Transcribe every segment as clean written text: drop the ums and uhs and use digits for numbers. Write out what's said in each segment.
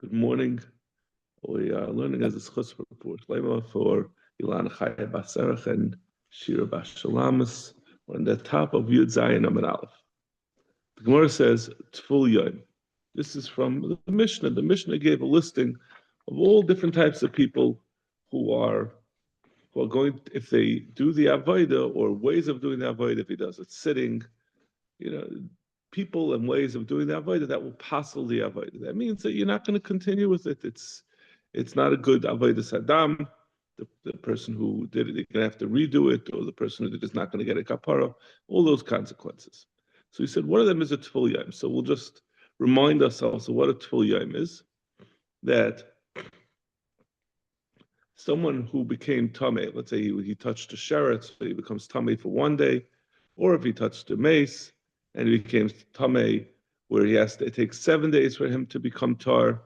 Good morning. We are learning as a Succos report for Ilan Chaya Baserach and Shira Bashalamas. We're on the top of Yud Zayin Amud Aleph. The Gemara says Tful Yom. This is from the Mishnah. The Mishnah gave a listing of all different types of people who are going, if they do the avodah, or ways of doing the avodah. If he does it sitting, people and ways of doing the avodah that will passel the avodah. That means that you're not going to continue with it. It's not a good avodah sadam. The person who did it, they're going to have to redo it, or the person who did it is not going to get a kapara. All those consequences. So he said, one of them is a tful yom. So we'll just remind ourselves of what a tful yom is. That someone who became tamei, let's say he touched a sheret, so he becomes tamei for one day, or if he touched a mace and he became tamei, where it takes 7 days for him to become tar.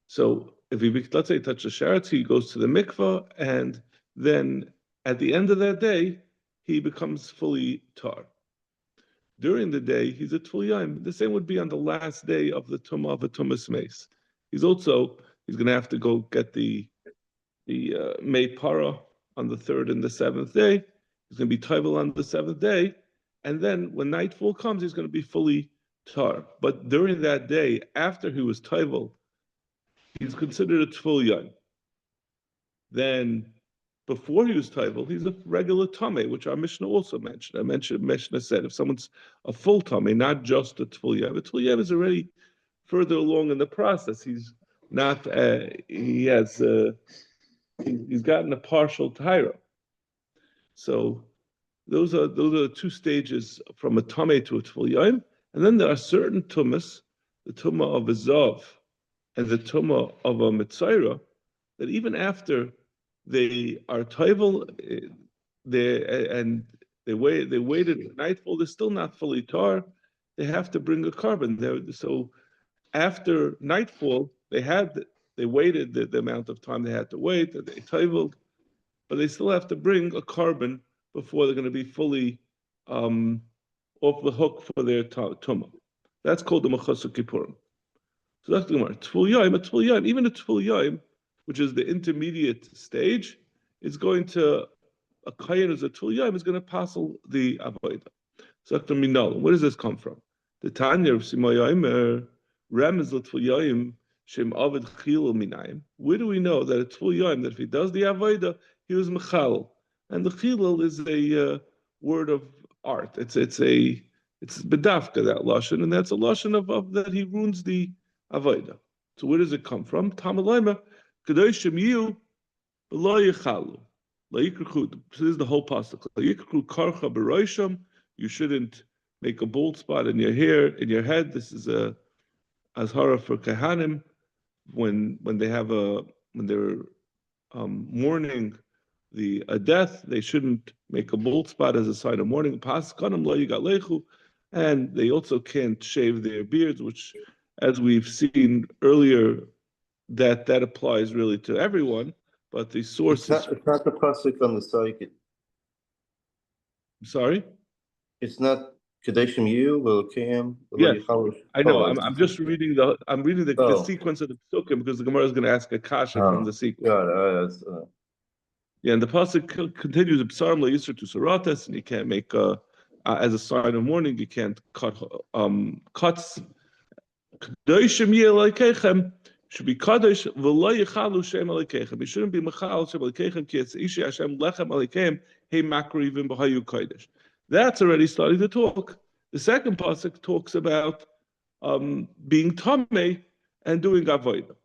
So if let's say he touched a sheret, he goes to the mikvah, and then at the end of that day, he becomes fully tar. During the day, he's a tful yom. The same would be on the last day of the tumah of a tumas mace. He's going to have to go get the May Para on the 3rd and the 7th day. He's going to be Taival on the 7th day. And then when nightfall comes, he's going to be fully tar. But during that day, after he was Taival, he's considered a Tful Yom. Then before he was Taival, he's a regular Tameh, which our Mishnah also mentioned. Mishnah said if someone's a full Tameh, not just a Tful Yom. A Tful Yom is already further along in the process. He's not, he's gotten a partial tahira. So those are the two stages from a tamei to a tful yom. And then there are certain tumas, the tumah of a zav and the tumah of a mitzaira, that even after they are taival, they waited for nightfall, they're still not fully tar. They have to bring a carbon there. So after nightfall, they waited the amount of time they had to wait, that they taivaled, but they still have to bring a carbon before they're going to be fully off the hook for their tumah. That's called the Machasuk Kippurim. So that's the Gemara. A tful yom, even a tful yom, which is the intermediate stage, is going to, a kayin as a tful yom is going to passel the avodah. So that's the minal. Where does this come from? The Tanya of Simayomer, Ram is the tful yom, Shem Avid Chilul Minayim. Where do we know that a tful yom, that if he does the avodah, he was mechal? And the chilul is a word of art. It's bedafka, that lashon, and that's a lashon of that he ruins the avodah. So where does it come from? Tamalayma kadoshim yu v'lo yichalu. So this is the whole pasuk. Layikru karcha b'roisham. You shouldn't make a bald spot in your hair, in your head. This is a azhara for kahanim when they're mourning a death. They shouldn't make a bald spot as a sign of mourning. And they also can't shave their beards, which, as we've seen earlier, that applies really to everyone. But the source it's not the pasuk on the side. Sorry? It's not Kadeshim Yu, Velkim. Yes, I know. I'm just reading the sequence of the psukim, because the Gemara is going to ask a kasha from the sequence. Yeah, and the pasuk continues, "B'sarim le'yisur tu saratas," and you can't make as a sign of mourning. You can't cut cuts. Kadoshim yeh should be kadosh v'lo yichalu shem alekeichem. You shouldn't be mechal shem alekeichem ki it's ishi Hashem lechem alekeim hey makrivim b'hayu kodesh. That's already starting to talk. The second pasuk talks about being tamei and doing avodah.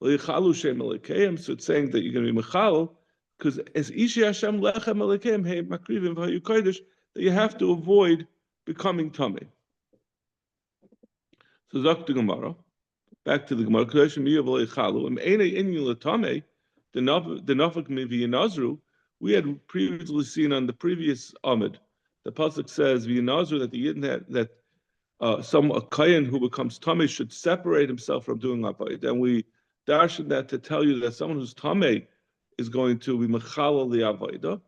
V'lo yichalu shem alekeichem. So it's saying that you're going to be mechal, because as Ishi Hashem lechem alekem hey makrivim v'hayu kodesh, that you have to avoid becoming tamei. So Zok the Gemara, back to the Gemara. Kadoshim miyav leichalu emeinei inyan letamei the nafak mivi Nazru. We had previously seen on the previous Amid, the pasuk says v'yanazru that the Yidden that a kayan who becomes tamei should separate himself from doing avodah. And we darshan that to tell you that someone who's tamei is going to be mechalal the avodah.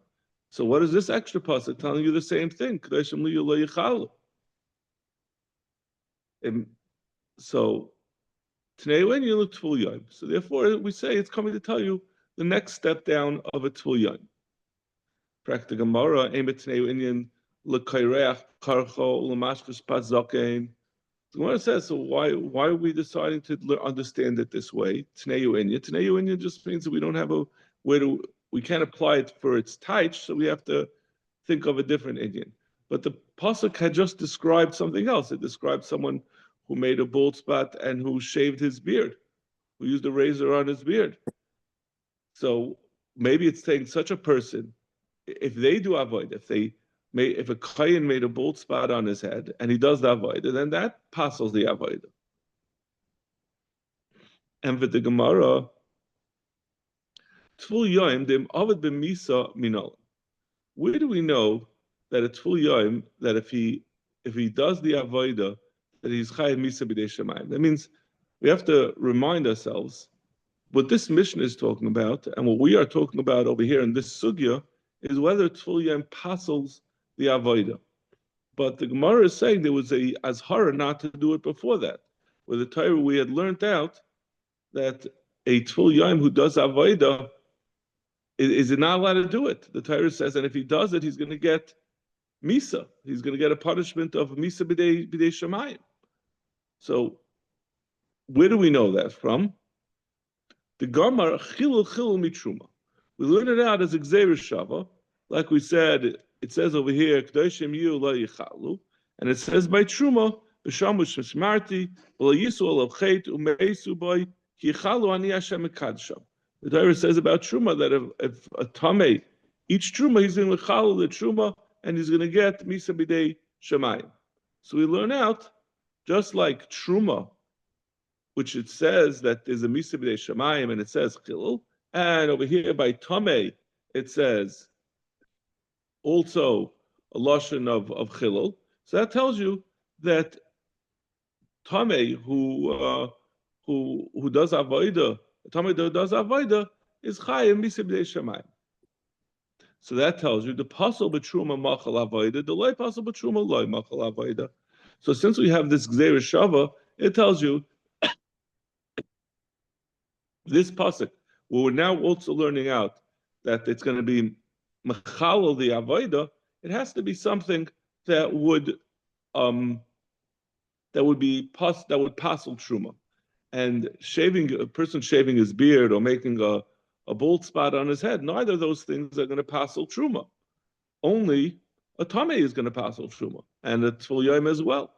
So what is this extra pasuk telling you the same thing? Kadoshim liyu lo yichalu. So Tnei Inyan L'Tful Yom. So therefore, we say it's coming to tell you the next step down of a Tful Yom. Practice Gemara, Emet Tnei Inyan L'Kaireach Karcho L'Mashkas Pazakein. The Gemara says, so why are we deciding to understand it this way? Tnei Inyan. Tnei Inyan just means that we don't have a way to, we can't apply it for its taich, so we have to think of a different Inyan. But the pasuk had just described something else. It described someone who made a bald spot and who shaved his beard, who used a razor on his beard. So maybe it's saying such a person, if they do avoid, if a kohen made a bald spot on his head and he does the avoid, then that passes the avoid. And with the Gemara, Tful Yom dem Ovid b'misa minol. Where do we know that a Tful Yom, that if he does the avodah, that he's chayav misa b'dei shemayim? That means we have to remind ourselves what this mission is talking about, and what we are talking about over here in this sugya is whether Tful Yom passes the avodah. But the Gemara is saying there was a azhara not to do it before that. With the Torah, we had learned out that a Tful Yom who does avodah is not allowed to do it. The Torah says, and if he does it, he's going to get misa. He's going to get a punishment of misa b'dei shemayim. So, where do we know that from? The Gemara chilul mitruma. We learn it out as a gzeir shava, like we said. It says over here, Kedoshim yu lo yichalu, and it says by truma b'shamush shmarti v'lo yisu olav chet u'meisu boy ki yichalu ani Hashem ekadsham. The Torah says about truma that if a tamei each truma, he's going to yichalu the truma and he's going to get misa b'dei shemayim. So we learn out just like truma, which it says that there's a misa b'dei shemayim and it says chilul, and over here by tamei it says also a lashon of chilul. So that tells you that tamei who does avodah, tamei that does avodah is chayav misa b'dei shemayim. So that tells you the pasal b'truma machal avodah, the loy pasal b'truma loy machal avodah. So since we have this gzeir shava, it tells you this pasuk. We're now also learning out that it's going to be mechalal the avodah. It has to be something that would pasal truma, and a person shaving his beard or making a bald spot on his head. Neither of those things are going to pasal truma. Only a tamei is going to pasal truma, and a tful yom as well.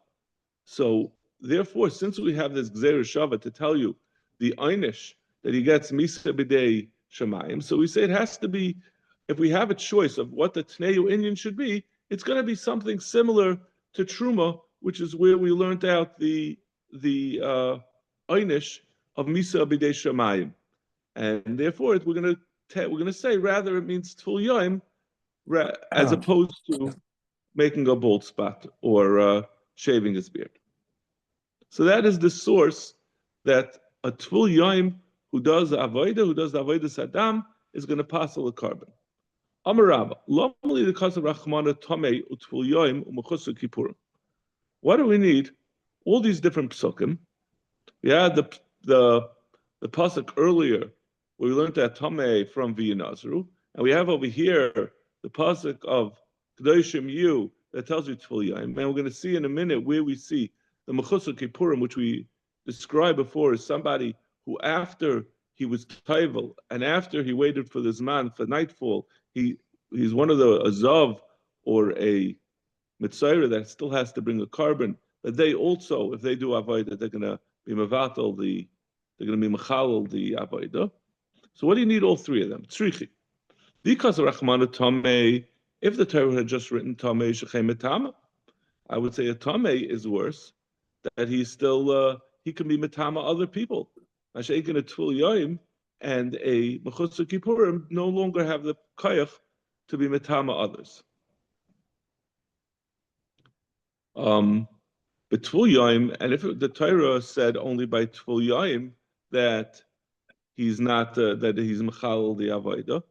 So therefore, since we have this gzeir shava to tell you the einish that he gets misa b'dei shemayim, so we say it has to be. If we have a choice of what the Tnei Inyan should be, it's going to be something similar to Truma, which is where we learned out the einish of Misa B'dei Shemayim, and therefore we're going to say rather it means Tful Yom as opposed to making a bald spot or shaving his beard. So that is the source that a Tful Yom who does the avodah sadam is going to passel a carbon. Amarava, lomli the cause of Rachmana Tomei Utful Yom Umuchusu Kippurim. Why do we need all these different psukim? We had the pasuk earlier where we learned that Tomei from V'Yinazru, and we have over here the pasuk of Kedoshim Yu that tells you Tful Yom, and we're going to see in a minute where we see the Mechusu Kippurim, which we described before as somebody who after he was taivel, and after he waited for the zman for nightfall, he's one of the azav or a mitzayra that still has to bring a carbon. That they also, if they do avodah, they're going to be mevatel they're going to be mechalal the avodah. So what do you need all three of them? Tzrichi. Because Rachmana Tamei, if the Torah had just written Tamei shechem metama, I would say a Tamei is worse. That he's still he can be metama other people. Mashiach a Tful Yom and a Mechutza Kippurim no longer have the koyach to be metama others. But Tful Yom, and if the Torah said only by Tful Yom that he's not that he's mechal the avodah,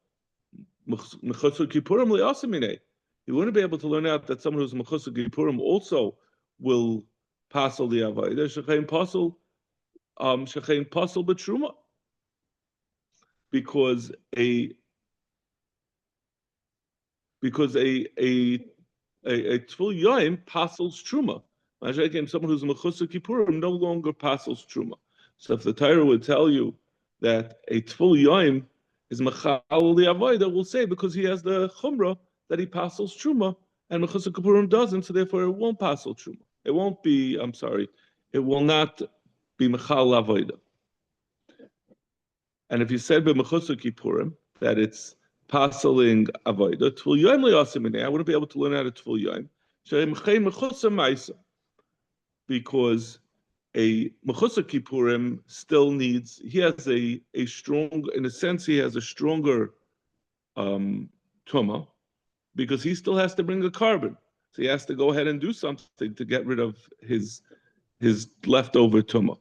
Mechutza Kippurim li'asamine, he wouldn't be able to learn out that someone who's Mechutza Kippurim also will passel the avodah. Shechem passel shechein pasal b'truma, because a tful yoim pasals truma. Again, someone who's mechusar kippurim no longer pasals truma. So if the Torah would tell you that a tful yoim is mechal the avodah, we'll say because he has the chumrah that he pasals truma, and mechusar kippurim doesn't, so therefore it won't pasal truma. It won't be. I'm sorry, it will not be mechal avodah. And if you said b'mechusar kippurim that it's pasaling avodah, tful yoim le'asim, I wouldn't be able to learn how to tful yoim. Because a mechusar kippurim still needs. He has a strong, in a sense, he has a stronger tuma, because he still has to bring a carbon. So he has to go ahead and do something to get rid of his leftover tuma.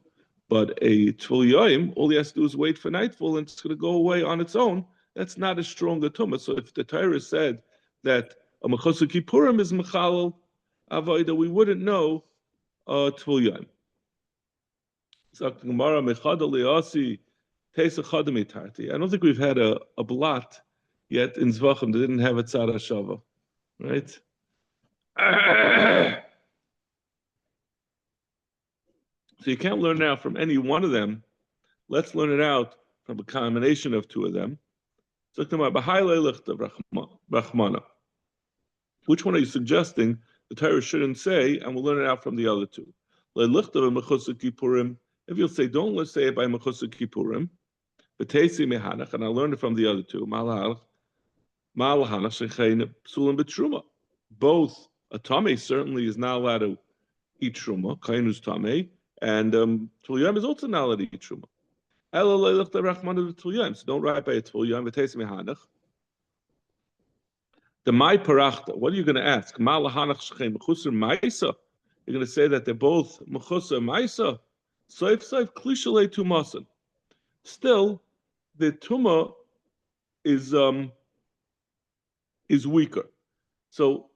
But a tful yoim, all he has to do is wait for nightfall, and it's going to go away on its own. That's not a stronger tumah. So if the Torah said that a mechusar kippurim is mechalal avodah, we wouldn't know tful yoim. I don't think we've had a blot yet in Zevachim that didn't have a tzara shava, right? So you can't learn now from any one of them. Let's learn it out from a combination of two of them. Which one are you suggesting the Torah shouldn't say, and we'll learn it out from the other two? If you'll say, don't let's say it by mechusar kippurim, and I'll learn it from the other two. Both a tamei certainly is not allowed to eat truma, kainus tamei, and tful yoim is also not allowed to eat truma. So don't write by a tful yoim. The my parachta. What are you going to ask? You're going to say that they're both mechusar ma'isa. Soif klishalei tumasan. Still, the tuma is weaker. So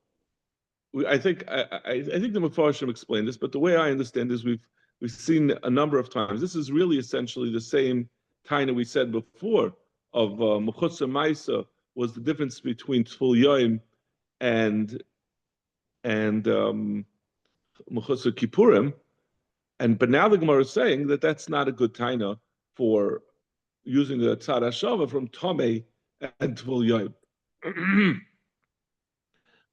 I think the Mefarshim explained this, but the way I understand is we've seen a number of times. This is really essentially the same taina we said before of mechusar ma'isa was the difference between tful yoim and mechusar kippurim, but now the Gemara is saying that that's not a good taina for using the tzara shava from tamei and tful yoim.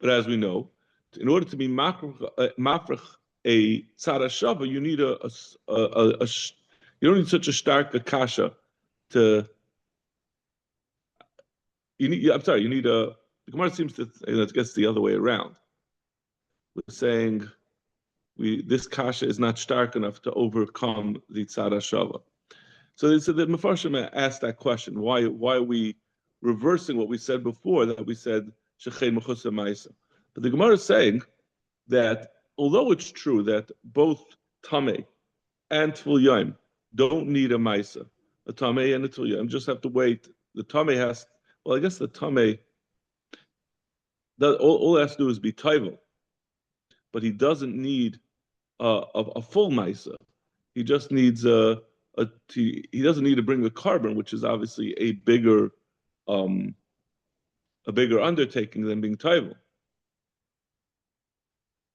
But as we know, in order to be mafrach a tzara shava, you need you don't need such a stark akasha to. You need the Gemara seems to, it gets the other way around. We're saying this kasha is not stark enough to overcome the tzara shava. So the Mefarshim asked that question. Why are we reversing what we said before, that we said shechein mechusar ma'isa? But the Gemara is saying that although it's true that both tamei and tful yoim don't need a ma'isa, a tamei and a tful yoim just have to wait. The tamei has. Well, I guess the tamei, all he has to do is be taival, but he doesn't need a full ma'isa. He just needs he doesn't need to bring a carbon, which is obviously a bigger undertaking than being taival.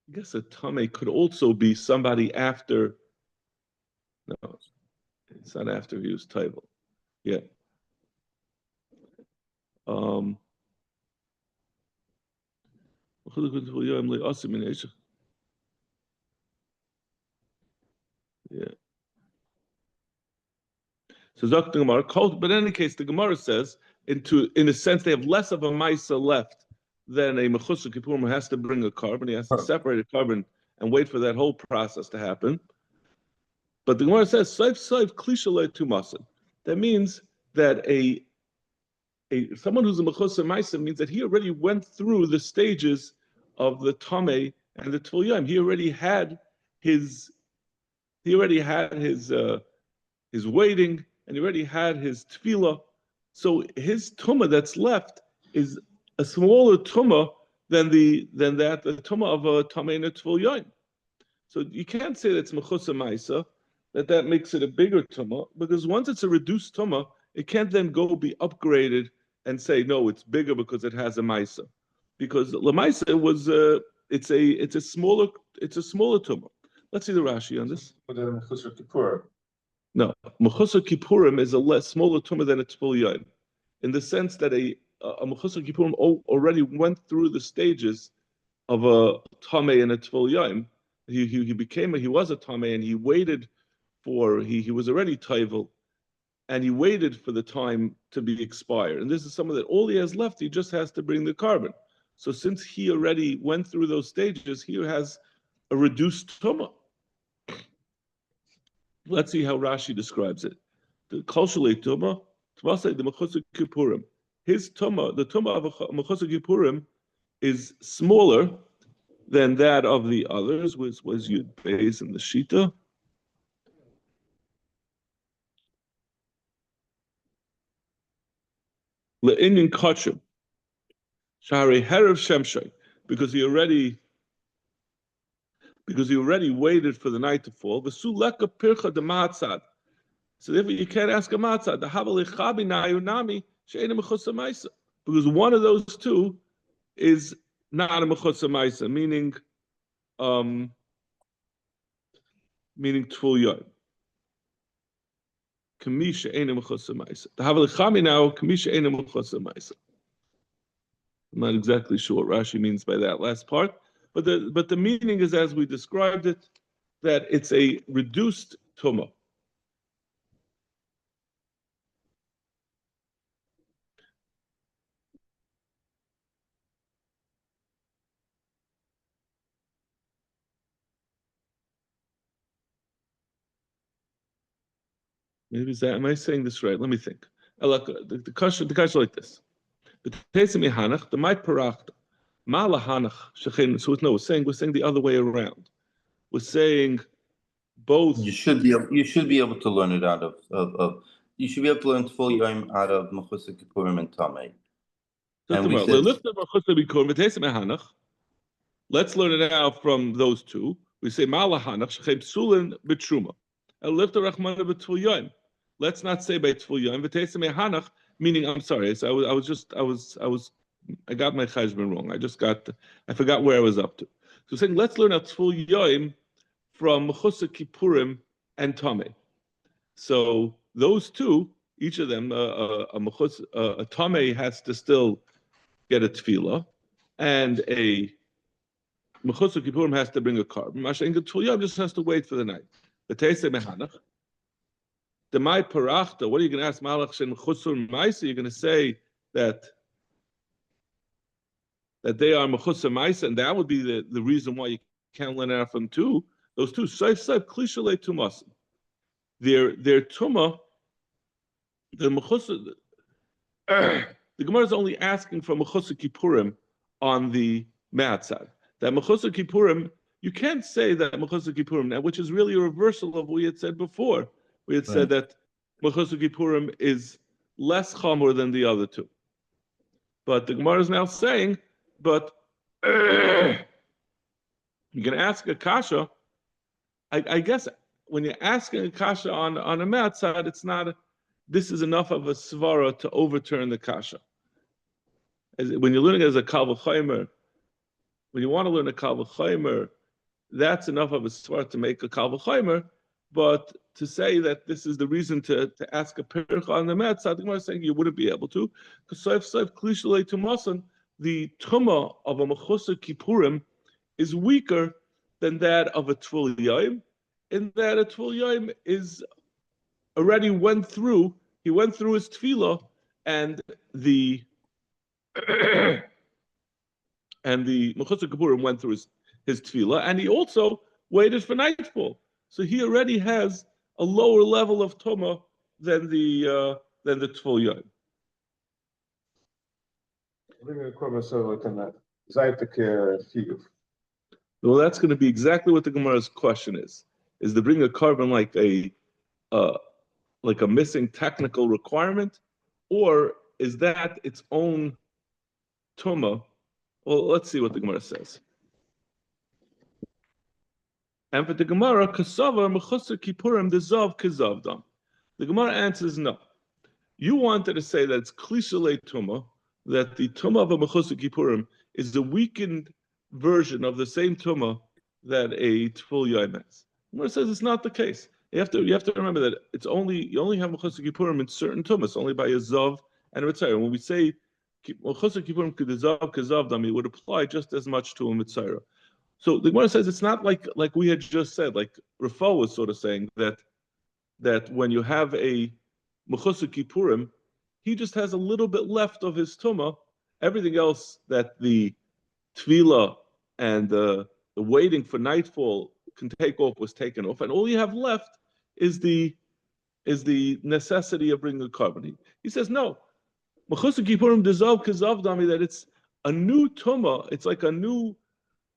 I guess a tamei could also be somebody after. No, it's not after he was taival. Yeah. Yeah. So Dr. Gemara, but in any case, the Gemara says, in a sense, they have less of a ma'isa left than a mechusar kippurim who has to bring a carbon. He has to separate a carbon and wait for that whole process to happen. But the Gemara says, "Saif klishalei tumasin." That means that someone who's a mechusar ma'isa means that he already went through the stages of the tamei and the tful yoim. He already had his waiting, and he already had his tefillah. So his tumah that's left is a smaller tumah than the tumah of a tamei and a tful yoim. So you can't say that's mechusar ma'isa. that makes it a bigger tumah, because once it's a reduced tumah, it can't then go be upgraded and say no, it's bigger because it has a ma'isa, because lemaisa was it's a smaller tumah. Let's see the Rashi on this. No, Mechusar Kippurim is a smaller tumah than a Tful Yom, in the sense that a Mechusar Kippurim already went through the stages of a Tameh and a Tful Yom. He was a Tameh, and he waited for, he was already Taivel, and he waited for the time to be expired. And this is someone that all he has left, he just has to bring the carbon. So since he already went through those stages, he has a reduced tumah. Let's see how Rashi describes it. The Kolshalei tumah, Tvasei the Mechusar Kippurim. His tumah, the tumah of Mechusar Kippurim, is smaller than that of the others, was Yud Beis in the Shita. Le'inyan Kachim, Shari Herev Shemshay, because he already waited for the night to fall. V'suleka pircha de matzad. So therefore, you can't ask a matzah. The havalichabi na'ayunami she'ena mechusar ma'isa, because one of those two is not a mechusar ma'isa, meaning tful yom. Kami she'ena mechusar ma'isa. The havalichabi now kami she'ena mechusar ma'isa. I'm not exactly sure what Rashi means by that last part, but the meaning is as we described it, that it's a reduced tumah. Maybe is that, am I saying this right? Let me think. The kasha like this. The Tesemi Hanach, the Mait Parachta, Mala Hanach, Shechin. So no, we're saying the other way around. We're saying both. You should be able to learn it out of you should be able to learn full yom out of Mechusar Kippurim and Tamei. And we said, let's learn it out from those two. We say Mala Hanach, Shechin Psulin B'Truma. Let's not say by Tful Yom. V'teisem Hanach, meaning, I'm sorry. So I got my cheshbon wrong. I forgot where I was up to. So saying, let's learn a Tful Yom from Mechusar Kippurim and Tameh. So those two, each of them, a Tameh has to still get a tefillah, and a Mechusar Kippurim has to bring a carbon. Masha Tful Yom just has to wait for the night. V'teisem Hanach. The my parachta, what are you going to ask Malach Shen Chusur Maisa? You're going to say that they are Mechusar Maisa, and that would be the reason why you can't learn out from two. Those two, Saif Klishale Tumas. Their Tumah, the Mechusar, the Gemara is only asking for Mechusar Kippurim on the Ma'atzad. That Mechusar Kippurim, you can't say that Mechusar Kippurim now, which is really a reversal of what we had said before. We had said that Mechusar Kippurim is less chamor than the other two. But the Gemara is now saying, but you can ask a kasha. I guess when you're asking a kasha on a matzad, it's not, this is enough of a svara to overturn the kasha. When you're learning as a kal v'chaymer, when you want to learn a kal v'chaymer, that's enough of a svara to make a kal v'chaymer. But to say that this is the reason to ask a percha on the matzad, the Gemara is saying you wouldn't be able to, because Saif Klishalei Tumasan, the tumah of a Mechusar Kippurim is weaker than that of a Tful Yom, in that a Tful Yom is already went through his tefillah, and the Mechusar Kippurim went through his tefillah, and he also waited for nightfall. So he already has a lower level of tumah than the Tful Yom. Well, that's going to be exactly what the Gemara's question is to bring a carbon like a missing technical requirement, or is that its own tumah? Well, let's see what the Gemara says. And for the Gemara, Kasava Mechusar Kippurim Dezav Kazavdam. The Gemara answers no. You wanted to say that it's Klishalei Tumah, that the Tumah of a Mechusar Kippurim is the weakened version of the same Tumah that a Tful Yom has. The Gemara says it's not the case. You have to remember that you only have Mechusar Kippurim in certain Tumahs, only by a Zav and a Mitzayra. When we say Mechusar Kippurim Kedezav Kazavdam, it would apply just as much to a Mitzayra. So the Gemara says it's not like we had just said, like Rafal was sort of saying that when you have a Mechusar Kippurim, he just has a little bit left of his Tumah. Everything else that the Tefillah and the waiting for nightfall can take off was taken off, and all you have left is the necessity of bringing a carbon. He says no. Mechusar Kippurim Dezav Kazav Dami, that it's a new Tumah, it's like a new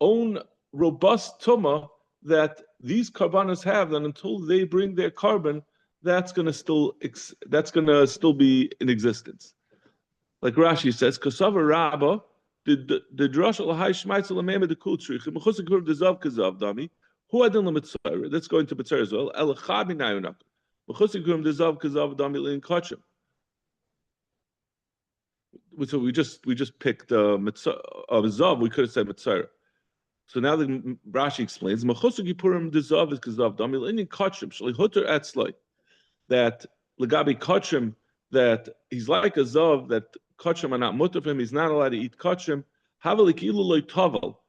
own robust Tumah that these karbanos have, and until they bring their carbon, that's gonna still be in existence. Like Rashi says, Kasava Rabba, the drush al-hay shmaitz al-amema de kultrich, Mechusar Kippurim Dezav Kazav Dami, who adin l'mitzayra, that's going to Mitzayra as well, el-chabi nayunap, Mechusar Kippurim Dezav Kazav Dami l'in kachim. So we just picked Zav, we could have said Mitzayra. So now the Rashi explains, Mechusar Kippurim Dezav is Kazav Dami l'in kachim, shalihuter etzloi, that legabi kachim, that he's like a Zav, that kachim are not mutter for him, he's not allowed to eat kachim, havalik ilu loy tavel,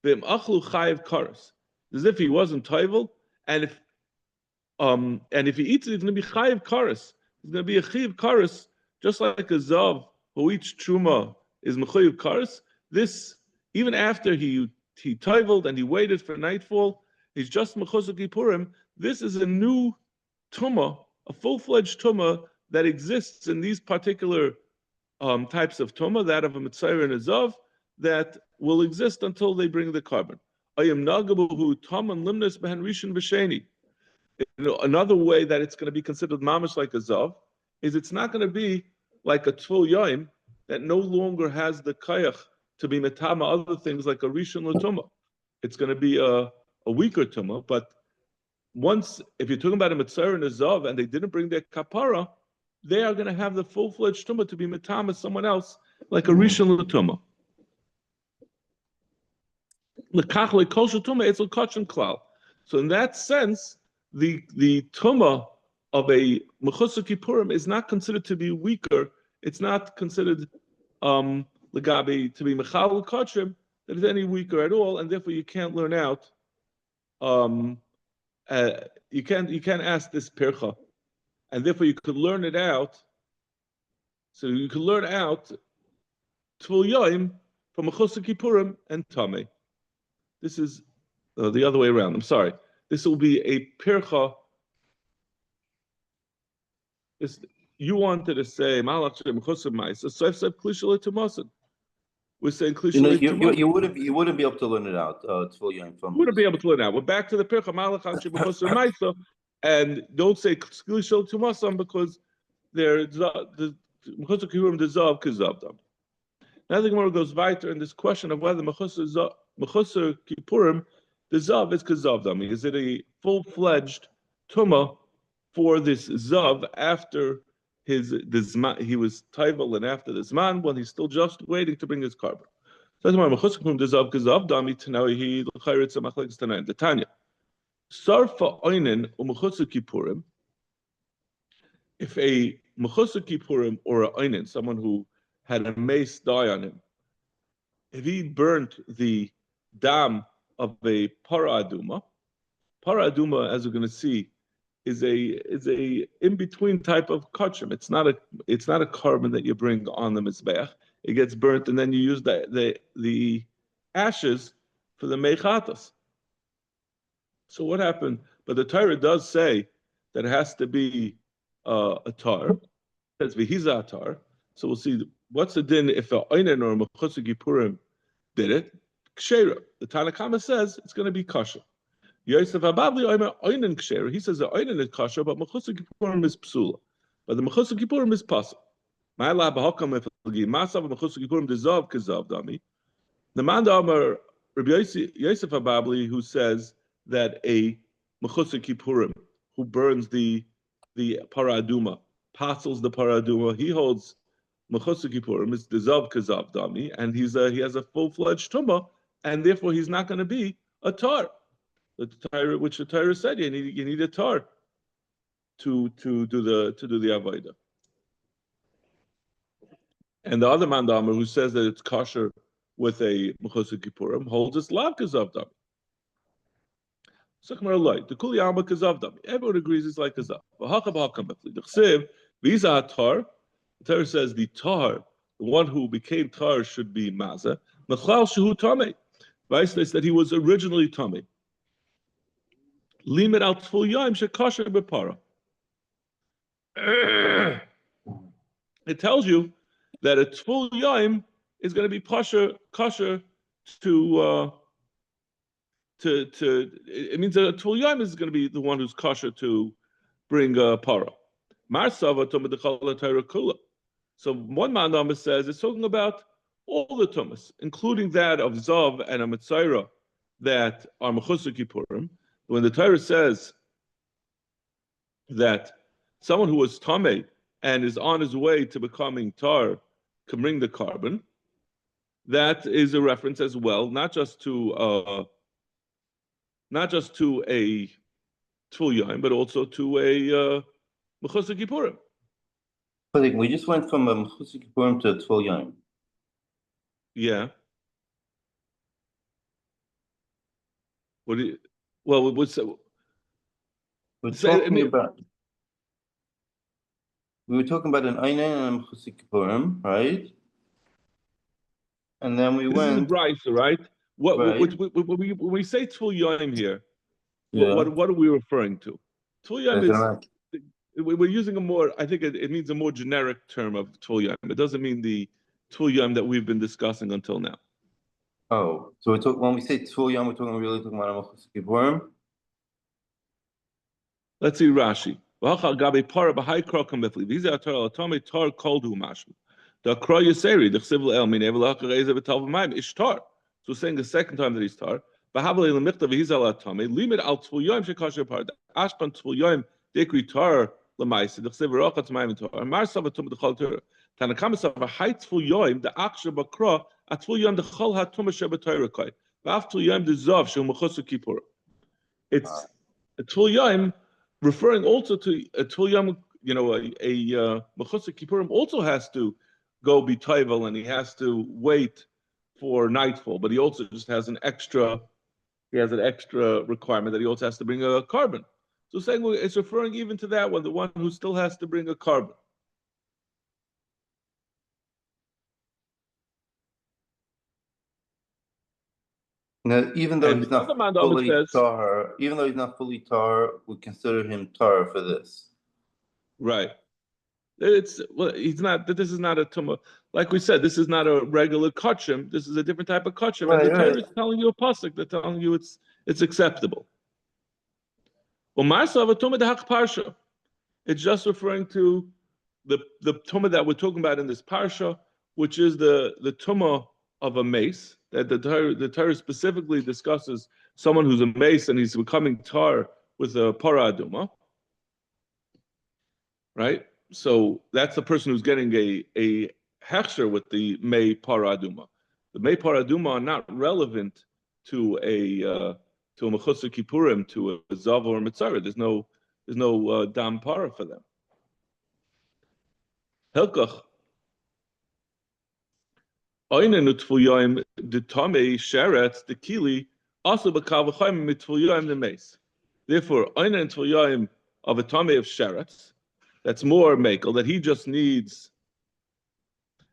v'im achlu chayev karas, as if he wasn't tavel, and if he eats it, he's going to be chayev karas, he's going to be a chayev karas, just like a Zav who eats truma is mechayev karas. This, even after he taveled and he waited for nightfall, he's just Mechusar Kippurim. This is a new tumah, a full-fledged tumah that exists in these particular types of tumah, that of a Mitzayra and a Zav, that will exist until they bring the carbon. Another way that it's going to be considered mamash like a Zav is it's not going to be like a Tful Yom that no longer has the kayach to be metama other things like a Rishon L'tumah. It's going to be a weaker tumah, but if you're talking about a Mitzayra and a Zav and they didn't bring their kapara, they are going to have the full-fledged tumah to be metama someone else like a Rishon L'tumah. So in that sense, the tumah of a Mechusar Kippurim is not considered to be weaker. It's not considered legabi to be mechal kachim that is any weaker at all, and therefore you can't learn out. You can't ask this pircha, and therefore you could learn it out. So you could learn out Tvul Yom from Mechusar Kippurim and Tameh. This is the other way around. I'm sorry. This will be a pircha. You wanted to say Malach Mechusar Ma'isa, so I've said Klishalei Tumasin. We're saying Klishalei Tumasin. You wouldn't be able to learn it out. Tvul Yom from. You wouldn't be able to learn it out. We're back to the pircha Malach Mechusar Ma'isa, and don't say Klishalei Tumasin because they're the Mechusar Kippurim Dezav Kazavdam. Now the Gemara goes weiter in this question of whether Mechusar Kippurim Dezav is Kazavdam. Is it a full-fledged tumah for this Zav after he was Taival and after the Zman when he's still just waiting to bring his carbon? So the Tanya. Sarfa Oinen or Mechusar Kippurim, if a Mechusar Kippurim or a Oinen, someone who had a mace die on him, if he burnt the dam of a para aduma, as we're going to see, is a in between type of kachim. It's not a carbon that you bring on the mizbeach. It gets burnt, and then you use the ashes for the mechatas. So what happened? But the Torah does say that it has to be a tar. It says v'hiza tar. So we'll see what's the din if a oinen or a Mechusar Kippurim did it. Ksheira. The Tanakama says it's going to be kosher. Yosef Ababli oinen ksheira. He says the oinen is kosher, but Mechusar Kippurim is psula. But the Mechusar Kippurim is pasuk. Ma'ala b'hokam if masav Mechusar Kippurim dezav kazav dami. The man Amar Rabbi Yosef Ababli who says that a Mechusar Kippurim who burns the paraduma, passels the paraduma, he holds Mechusar Kippurim is the Zav Kazav Dami, and he has a full-fledged tumah, and therefore he's not going to be a tar. Which the Torah said you need a tar to do the avodah. And the other man Damar who says that it's kosher with a Mechusar Kippurim holds it's lav kazav dami. The kuli alma kazav dami. Everyone agrees it's like kazav. The Torah says the tar, the one who became tar, should be maza. Nechlal shehu tamei. Vice that he was originally tamei. Limit al tful yaim shekosher bepara. It tells you that a tful yaim is going to be kosher to it means that a tful yaim is going to be the one who's kosher to bring para. Marsava tumadechala Torah kula. So one mandama says it's talking about all the tumas, including that of zav and a mitzayra that are mechusar kippurim. When the Torah says that someone who was tamei and is on his way to becoming tar can bring the carbon, that is a reference as well, not just to a tful yaim, but also to a mechusar kippurim. We just went from a mechusar kippurim to a tful yaim. Yeah. What do you? Well, what's that? We're talking about. We were talking about an Einen and a mechusar kippurim, right? And then we went. This is right, right? When we say tful yaim here, what are we referring to? Tful yaim is. We're using a more. I think it means a more generic term of tful yaim. It doesn't mean the tful yaim that we've been discussing until now. Oh, so when we say tful yaim, we're really talking about a mechusar kippurim. Let's see Rashi. The Akra Yiseri, the Chsivul El Min Evel Hakareza V'Tal V'Mayim Ishtar. So saying the second time that he's tar. B'Havli L'Michtav V'Hizal Atame Limit Al Tzvul Yom Shekasher Par. Ashpan Tzvul Yom Dekri Tar L'Maisi. The Chsivul Rochat Mayim Tar. Mar Savatum D'Chol Torah. Tanakam Sav Ha'Hai Tzvul Yom the Aksher Bakra At Tzvul Yom the Chol HaTumah Shebatoyra Kai. V'Af Tzvul Yom the Zav Shel Mechusar Kippur. It's a Tzvul Yom referring also to a Tzvul Yom. A Mechusar Kippurim also has to go be toivel, and he has to wait for nightfall, but he also just has an extra requirement that he also has to bring a carbon. So saying it's referring even to that one, the one who still has to bring a carbon. Now, even though he's not fully tar, we consider him tar for this. Right. He's not. This is not a tumah. Like we said, this is not a regular kachim. This is a different type of kachim. And the Torah is telling you a pasuk. They're telling you it's acceptable. It's just referring to the tumah that we're talking about in this parsha, which is the tumah of a mace. That the Torah specifically discusses someone who's a mace and he's becoming tar with a paraduma. Right. So that's the person who's getting a hechsher with the mei paraduma. The mei paraduma are not relevant to a mechusar kippurim, to a zav or a mitzara. There's no dam para for them. Helkach oinen utful yaim the tamei sheret the kili also b'kal v'chaim mitful yaim the mace. Therefore, oinen utful yaim of a tamei of sherets. That's more makel, that he just needs.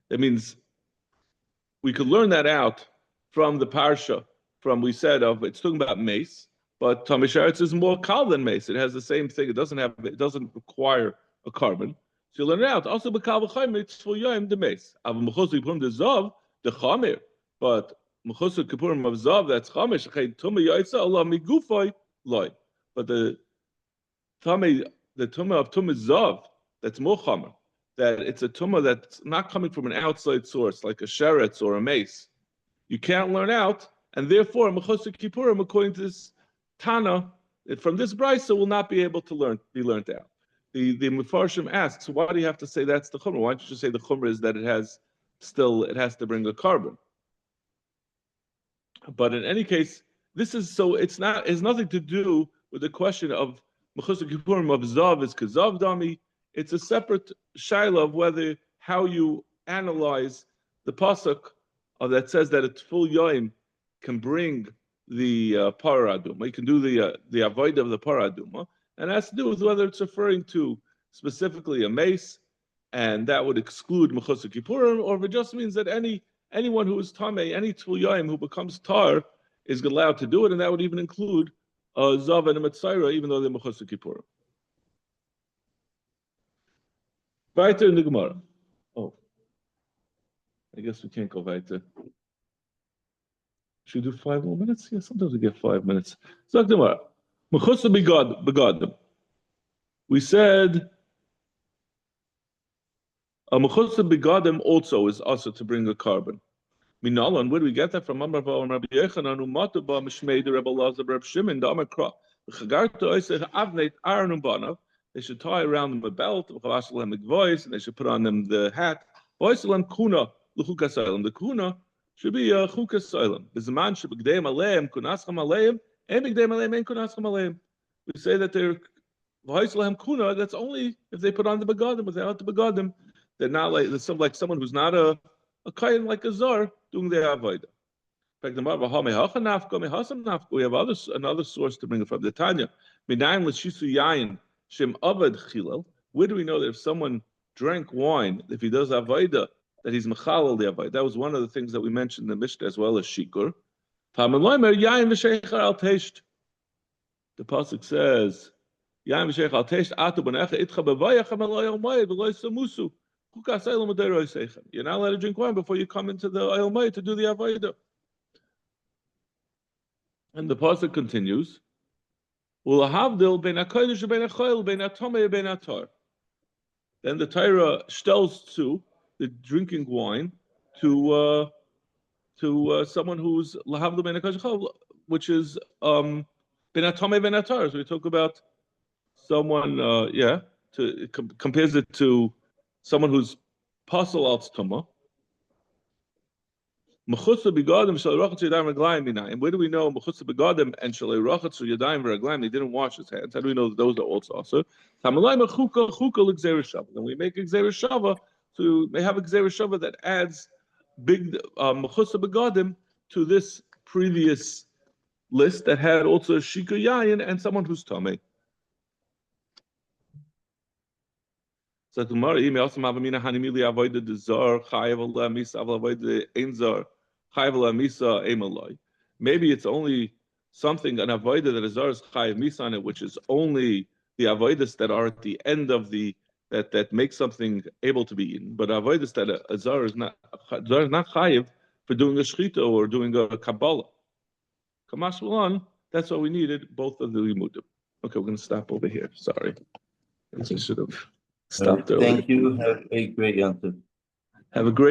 That means we could learn that out from the parsha. We said it's talking about mace, but Tamei Sheretz is more kal than mace. It has the same thing. It doesn't require a carbon. So you learn it out. Also, b'kal v'chaim mitzvul yom the mace. Av mechusar kippurim the zav the chamer, but mechusar kippurim of zav that's chamer shechay tumah yaitza Allah migufay loy. But the tumah of tumah zav, that's more chamer. That it's a tumah that's not coming from an outside source like a sheretz or a mace. You can't learn out, and therefore mechusar kippurim, according to this Tana, from this brisa will not be able to be learned out. The Mefarshim asks, why do you have to say that's the chumrah? Why don't you just say the chumrah is that it has to bring a carbon? But in any case, this is so it has nothing to do with the question of Mechusar Kippurim of Zav is Kazav Dami. It's a separate shaila of how you analyze the pasuk that says that a full yoim can bring the paraduma. You can do the avoid of the paraduma, and it has to do with whether it's referring to specifically a mace, and that would exclude Mechusar Kippurim, or if it just means that anyone who is tamei, any tul yoim who becomes tar, is allowed to do it, and that would even include zav and a metzayra, even though they're Mechusar Kippurim. Weiter in the Gemara. Oh, I guess we can't go weiter. Should we do 5 more minutes? Yeah, sometimes we get 5 minutes. So Gemara, Mechusar begadim. We said a Mechusar begadim also is also to bring a carbon. Minalan, where do we get that from? Amar Rabbi Yechanan umatu ba mishmei the Rebbe Lazar Reb Shimon the Amar Kra. Chagarto oisech avneit aron banav. They should tie around them a belt, and they should put on them the hat. Kuna the kuna should be a chukas soilem. The zaman should be gdeim aleim kunascham aleim and gdeim aleim and kunascham aleim. We say that they're v'hoislem kuna. That's only if they put on the begadim. Without the begadim, they're not like someone who's not a kain like a zar doing the avodah. We have another source to bring it from the Tanya. Where do we know that if someone drank wine, if he does avodah, that he's mechalal the avodah? That was one of the things that we mentioned in the Mishnah as well as shikur. The pasuk says, "Yain v'sheichar al teisht atu b'necha itcha b'vayachem eloyel moed v'loy samusu." You're not allowed to drink wine before you come into the oil moed to do the avodah. And the pasuk continues, then the Torah tells to the drinking wine to someone who's lahavdil ben HaKodesh, which is ben hatomei ben hatar. So we talk about someone, compares it to someone who's pasal al tumah. Mechusar begadim shalei rachatz yadayim reglayim minayim. Where do we know mechusar begadim and shalei rachatz yadayim reglayim? They didn't wash his hands. How do we know that those are also? Tamalai mechuka l'gzeira shava. Then we make a gzeira shava. So they have a gzeira shava that adds big mechusar begadim to this previous list that had also shika yayin and someone who's tamei. So tomorrow, maybe it's only something, an avodah that a zar is chayav misa on it, which is only the avodas that are at the end of that make something able to be eaten. But avodas that a zar is not chayav for doing a shchita or doing a kabbalah. Kamash Malan, that's what we needed, both of the limudim. Okay, we're going to stop over here. Sorry. I should have stopped earlier. Thank you. Have a great answer. Have a great